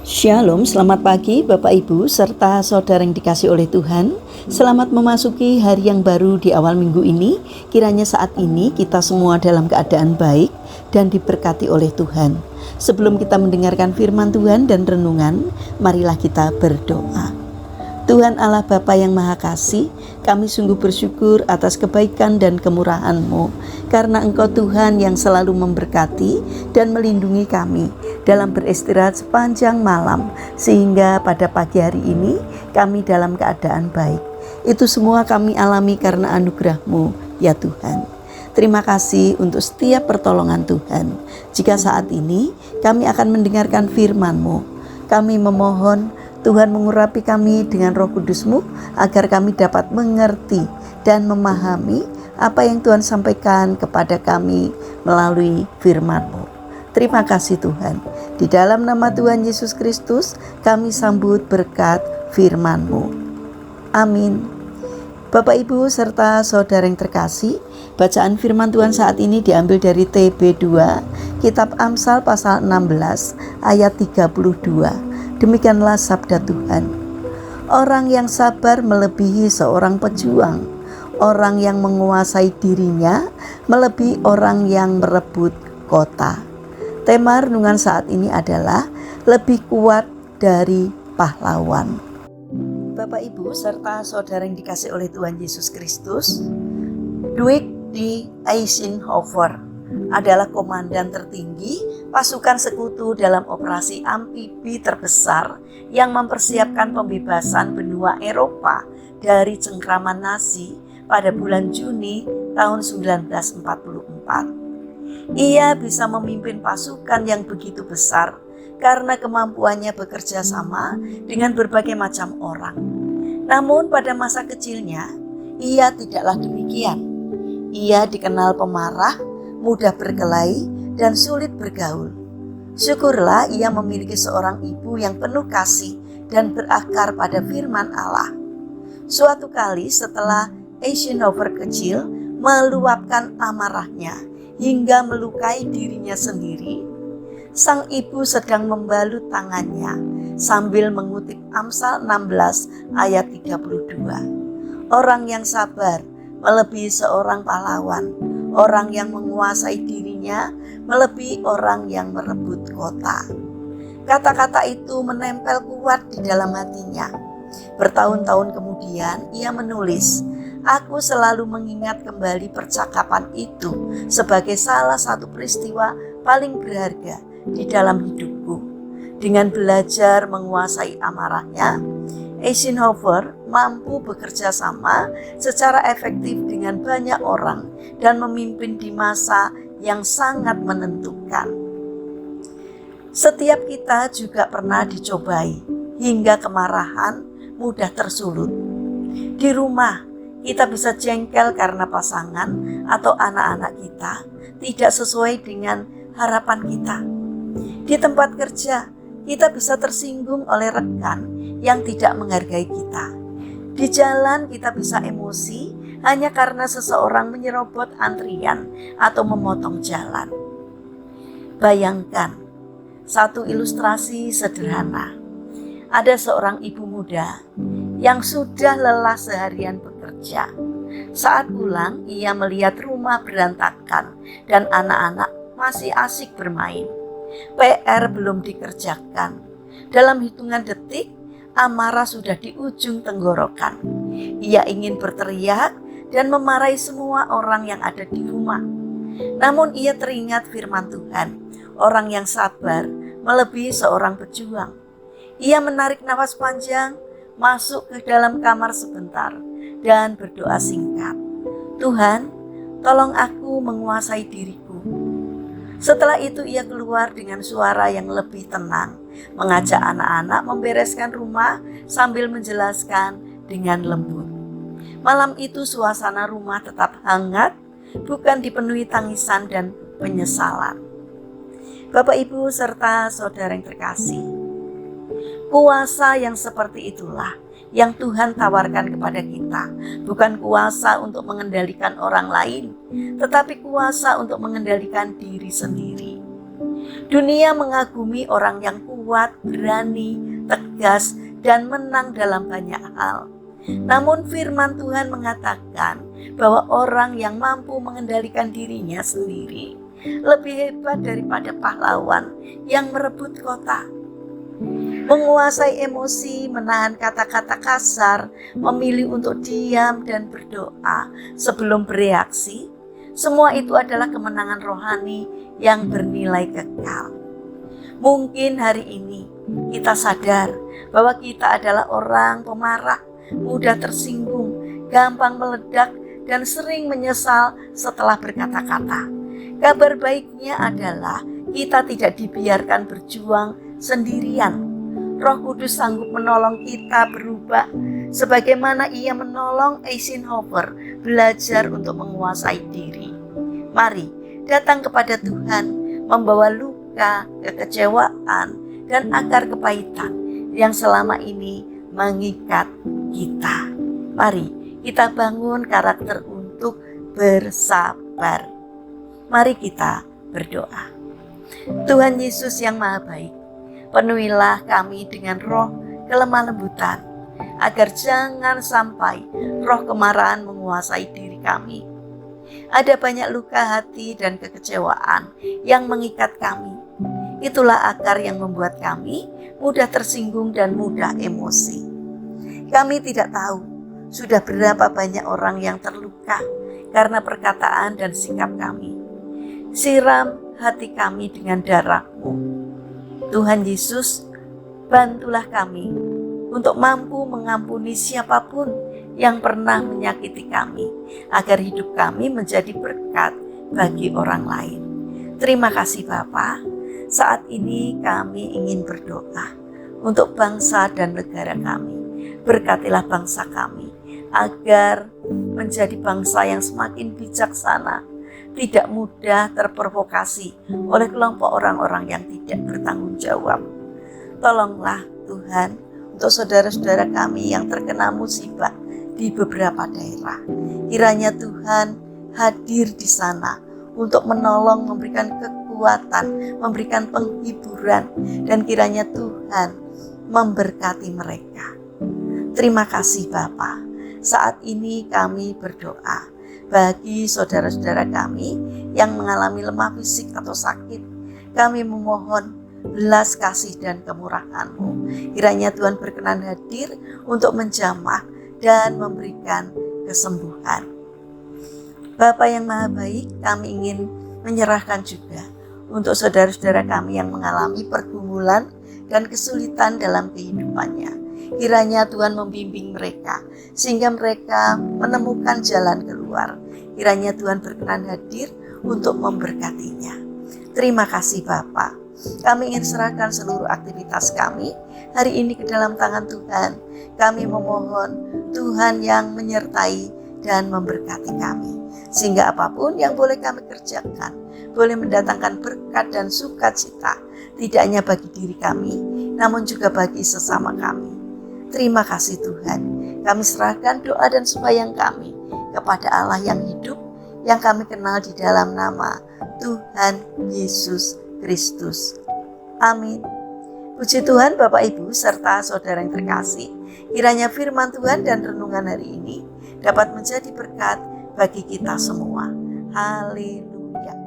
Shalom, selamat pagi Bapak Ibu serta saudara yang dikasih oleh Tuhan. Selamat memasuki hari yang baru di awal minggu ini. Kiranya saat ini kita semua dalam keadaan baik dan diberkati oleh Tuhan. Sebelum kita mendengarkan firman Tuhan dan renungan, marilah kita berdoa. Tuhan Allah Bapa yang Maha Kasih, kami sungguh bersyukur atas kebaikan dan kemurahan-Mu, karena Engkau Tuhan yang selalu memberkati dan melindungi kami dalam beristirahat sepanjang malam, sehingga pada pagi hari ini kami dalam keadaan baik. Itu semua kami alami karena anugerah-Mu, ya Tuhan. Terima kasih untuk setiap pertolongan Tuhan. Jika saat ini kami akan mendengarkan firman-Mu, kami memohon Tuhan mengurapi kami dengan Roh Kudus-Mu agar kami dapat mengerti dan memahami apa yang Tuhan sampaikan kepada kami melalui firman-Mu. Terima kasih Tuhan. Di dalam nama Tuhan Yesus Kristus kami sambut berkat firman-Mu. Amin. Bapak Ibu serta saudara yang terkasih, bacaan firman Tuhan saat ini diambil dari TB2, Kitab Amsal pasal 16 ayat 32. Demikianlah sabda Tuhan. Orang yang sabar melebihi seorang pejuang. Orang yang menguasai dirinya melebihi orang yang merebut kota. Tema renungan saat ini adalah lebih kuat dari pahlawan. Bapak Ibu serta saudara yang dikasih oleh Tuhan Yesus Kristus, Dwight D. Eisenhower adalah komandan tertinggi pasukan sekutu dalam operasi amfibi terbesar yang mempersiapkan pembebasan benua Eropa dari cengkraman Nazi pada bulan Juni tahun 1944. Ia bisa memimpin pasukan yang begitu besar karena kemampuannya bekerja sama dengan berbagai macam orang. Namun pada masa kecilnya, ia tidaklah demikian. Ia dikenal pemarah, mudah berkelahi, dan sulit bergaul. Syukurlah ia memiliki seorang ibu yang penuh kasih dan berakar pada firman Allah. Suatu kali setelah Eisenhower kecil meluapkan amarahnya hingga melukai dirinya sendiri, sang ibu sedang membalut tangannya sambil mengutip Amsal 16 ayat 32. Orang yang sabar melebihi seorang pahlawan. Orang yang menguasai dirinya melebihi orang yang merebut kota. Kata-kata itu menempel kuat di dalam hatinya. Bertahun-tahun kemudian ia menulis, "Aku selalu mengingat kembali percakapan itu sebagai salah satu peristiwa paling berharga di dalam hidupku." Dengan belajar menguasai amarahnya, Eisenhower mampu bekerja sama secara efektif dengan banyak orang dan memimpin di masa yang sangat menentukan. Setiap kita juga pernah dicobai hingga kemarahan mudah tersulut. Di rumah, kita bisa jengkel karena pasangan atau anak-anak kita tidak sesuai dengan harapan kita. Di tempat kerja, kita bisa tersinggung oleh rekan yang tidak menghargai kita. Di jalan kita bisa emosi hanya karena seseorang menyerobot antrian atau memotong jalan. Bayangkan satu ilustrasi sederhana. Ada seorang ibu muda yang sudah lelah seharian bekerja. Saat pulang, ia melihat rumah berantakan dan anak-anak masih asik bermain. PR belum dikerjakan. Dalam hitungan detik, amarah sudah di ujung tenggorokan. Ia ingin berteriak dan memarahi semua orang yang ada di rumah. Namun ia teringat firman Tuhan, orang yang sabar melebihi seorang pejuang. Ia menarik nafas panjang, masuk ke dalam kamar sebentar, dan berdoa singkat. "Tuhan, tolong aku menguasai diriku." Setelah itu ia keluar dengan suara yang lebih tenang, mengajak anak-anak membereskan rumah sambil menjelaskan dengan lembut. Malam itu suasana rumah tetap hangat, bukan dipenuhi tangisan dan penyesalan. Bapak Ibu serta saudara yang terkasih, kuasa yang seperti itulah yang Tuhan tawarkan kepada kita. Bukan kuasa untuk mengendalikan orang lain, tetapi kuasa untuk mengendalikan diri sendiri. Dunia mengagumi orang yang kuat kuat, berani, tegas, dan menang dalam banyak hal. Namun firman Tuhan mengatakan bahwa orang yang mampu mengendalikan dirinya sendiri lebih hebat daripada pahlawan yang merebut kota. Menguasai emosi, menahan kata-kata kasar, memilih untuk diam dan berdoa sebelum bereaksi, semua itu adalah kemenangan rohani yang bernilai kekal. Mungkin hari ini kita sadar bahwa kita adalah orang pemarah, mudah tersinggung, gampang meledak, dan sering menyesal setelah berkata-kata. Kabar baiknya adalah kita tidak dibiarkan berjuang sendirian. Roh Kudus sanggup menolong kita berubah, sebagaimana Ia menolong Eisenhower belajar untuk menguasai diri. Mari datang kepada Tuhan, membawa luka, kekecewaan, dan akar kepahitan yang selama ini mengikat kita. Mari kita bangun karakter untuk bersabar. Mari kita berdoa. Tuhan Yesus yang Maha Baik, penuhilah kami dengan roh kelemah lembutan, agar jangan sampai roh kemarahan menguasai diri kami. Ada banyak luka hati dan kekecewaan yang mengikat kami. Itulah akar yang membuat kami mudah tersinggung dan mudah emosi. Kami tidak tahu sudah berapa banyak orang yang terluka karena perkataan dan sikap kami. Siram hati kami dengan darah-Mu. Tuhan Yesus, bantulah kami untuk mampu mengampuni siapapun yang pernah menyakiti kami, agar hidup kami menjadi berkat bagi orang lain. Terima kasih Bapa. Saat ini kami ingin berdoa untuk bangsa dan negara kami. Berkatilah bangsa kami agar menjadi bangsa yang semakin bijaksana, tidak mudah terprovokasi oleh kelompok orang-orang yang tidak bertanggung jawab. Tolonglah Tuhan untuk saudara-saudara kami yang terkena musibah di beberapa daerah. Kiranya Tuhan hadir di sana untuk menolong, memberikan kekuatan, memberikan penghiburan, dan kiranya Tuhan memberkati mereka. Terima kasih Bapa. Saat ini kami berdoa bagi saudara-saudara kami yang mengalami lemah fisik atau sakit. Kami memohon belas kasih dan kemurahan-Mu. Kiranya Tuhan berkenan hadir untuk menjamah dan memberikan kesembuhan. Bapa yang Maha Baik, kami ingin menyerahkan juga untuk saudara-saudara kami yang mengalami pergumulan dan kesulitan dalam kehidupannya. Kiranya Tuhan membimbing mereka sehingga mereka menemukan jalan keluar. Kiranya Tuhan berkenan hadir untuk memberkatinya. Terima kasih Bapa. Kami ingin serahkan seluruh aktivitas kami hari ini ke dalam tangan Tuhan. Kami memohon Tuhan yang menyertai dan memberkati kami, sehingga apapun yang boleh kami kerjakan boleh mendatangkan berkat dan sukacita, tidak hanya bagi diri kami, namun juga bagi sesama kami. Terima kasih Tuhan. Kami serahkan doa dan sembahyang kami kepada Allah yang hidup, yang kami kenal di dalam nama Tuhan Yesus Kristus. Amin. Puji Tuhan Bapak Ibu serta saudara yang terkasih. Kiranya firman Tuhan dan renungan hari ini dapat menjadi berkat bagi kita semua. Haleluya.